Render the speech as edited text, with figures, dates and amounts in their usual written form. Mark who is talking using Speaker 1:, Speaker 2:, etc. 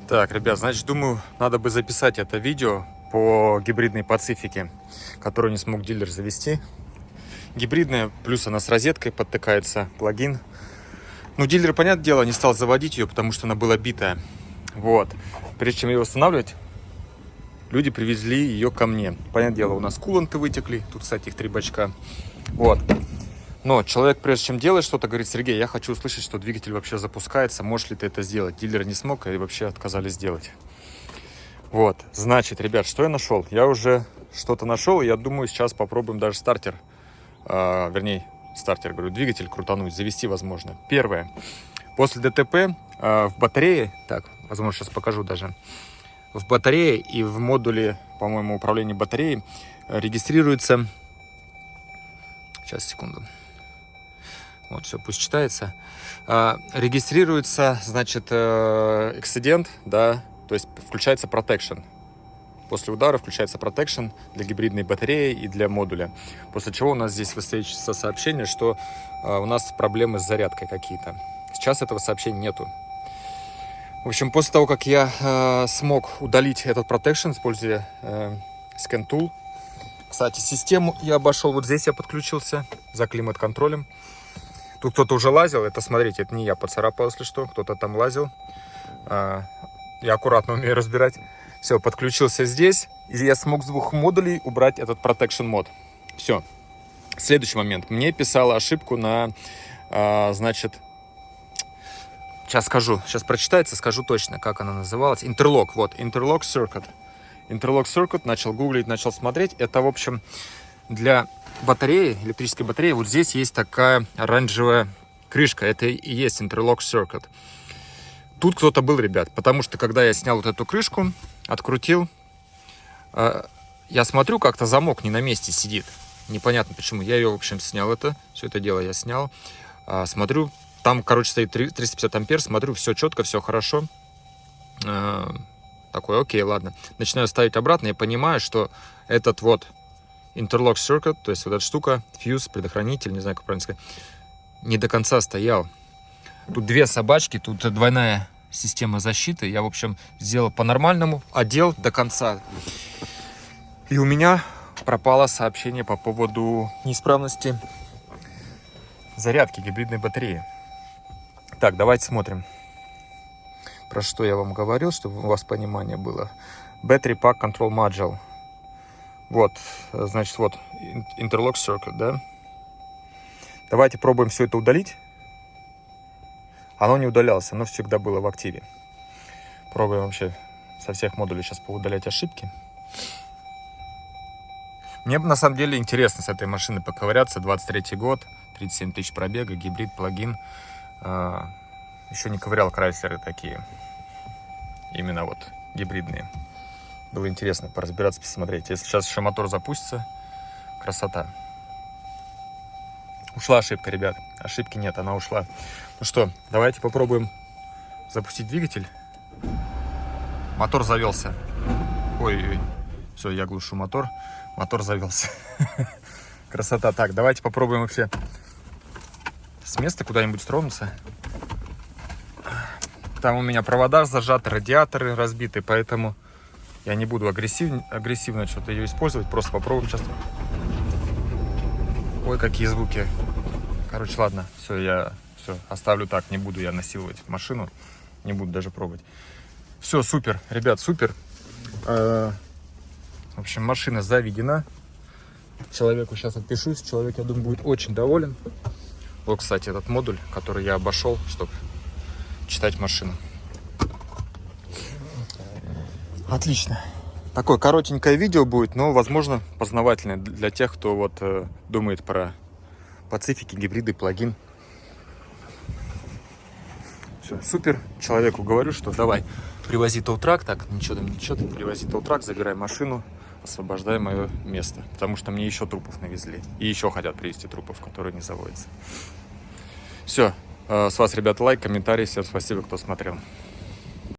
Speaker 1: Так, ребят, значит, думаю, надо бы записать это видео по гибридной Пацифике, которую не смог дилер завести. Гибридная, плюс она с розеткой, подтыкается плагин. Ну, дилер, понятное дело, не стал заводить ее, потому что она была битая. Вот. Прежде чем ее восстанавливать, люди привезли ее ко мне. Понятное дело, у нас куланты вытекли. Тут, кстати, их 3 бачка. Вот. Но человек, прежде чем делать что-то, говорит: Сергей, я хочу услышать, что двигатель вообще запускается. Можешь ли ты это сделать? Дилер не смог и вообще отказались сделать. Вот. Значит, ребят, что я нашел? Я уже что-то нашел. И я думаю, сейчас попробуем даже стартер. Двигатель крутануть, завести возможно. Первое. После ДТП в батарее, так, возможно, сейчас покажу даже, в батарее и в модуле, по-моему, управления батареей регистрируется, сейчас, секунду, вот, все, пусть читается, регистрируется, значит, эксцидент, да, то есть включается protection. После удара включается protection для гибридной батареи и для модуля. После чего у нас здесь высвечивается сообщение, что у нас проблемы с зарядкой какие-то. Сейчас этого сообщения нету. В общем, после того, как я смог удалить этот protection, используя Scan Tool. Кстати, систему я обошел. Вот здесь я подключился за климат-контролем. Тут кто-то уже лазил. Это, смотрите, это не я поцарапал, если что. Кто-то там лазил. Я аккуратно умею разбирать. Все, подключился здесь, и я смог с 2 модулей убрать этот Protection мод. Все. Следующий момент. Мне писала ошибку на, значит, сейчас скажу, сейчас прочитается, скажу точно, как она называлась. Interlock, вот, Interlock Circuit. Interlock Circuit, начал гуглить, начал смотреть. Это, в общем, для батареи, электрической батареи, вот здесь есть такая оранжевая крышка. Это и есть Interlock Circuit. Тут кто-то был, ребят, потому что когда я снял вот эту крышку, открутил, я смотрю, как-то замок не на месте сидит. Непонятно почему. Я ее, в общем, снял все это дело я снял. Смотрю, там, короче, стоит 350 ампер, смотрю, все четко, все хорошо. Такой, окей, ладно. Начинаю ставить обратно и понимаю, что этот вот Interlock Circuit, то есть вот эта штука, фьюз, предохранитель, не знаю, как правильно сказать, не до конца стоял. Тут 2 собачки, тут двойная система защиты. Я, в общем, сделал по-нормальному, одел до конца. И у меня пропало сообщение по поводу неисправности зарядки гибридной батареи. Так, давайте смотрим. Про что я вам говорил, чтобы у вас понимание было. Battery Pack Control Module. Вот, значит, вот Interlock Circuit, да? Давайте пробуем все это удалить. Оно не удалялось, оно всегда было в активе. Пробуем вообще со всех модулей сейчас поудалять ошибки. Мне на самом деле интересно с этой машиной поковыряться. 23 год, 37 тысяч пробега, гибрид, плагин. Еще не ковырял Крайслеры такие. Именно вот гибридные. Было интересно поразбираться, посмотреть. Если сейчас еще мотор запустится, красота. Ушла ошибка, ребят. Ошибки нет, она ушла. Ну что, давайте попробуем запустить двигатель. Мотор завелся. Ой-ой-ой. Все, я глушу мотор. Мотор завелся. Красота. Так, давайте попробуем вообще с места куда-нибудь тронуться. Там у меня провода зажаты, радиаторы разбиты, поэтому я не буду агрессивно что-то ее использовать. Просто попробуем сейчас. Ой, какие звуки. Короче, ладно, все, оставлю так, не буду я насиловать машину, не буду даже пробовать. Все, супер, ребят, супер. В общем, машина заведена. Человеку сейчас отпишусь, человек, я думаю, будет очень доволен. Вот, кстати, этот модуль, который я обошел, чтобы читать машину. Отлично. Такое коротенькое видео будет, но, возможно, познавательное для тех, кто вот думает про Пацифики, гибриды, плагин. Все, супер. Человеку говорю, что давай, привози толтрак, так, ничего, привози толтрак, забирай машину, освобождай мое место. Потому что мне еще трупов навезли. И еще хотят привезти трупов, которые не заводятся. Все. С вас, ребята, лайк, комментарий. Всем спасибо, кто смотрел.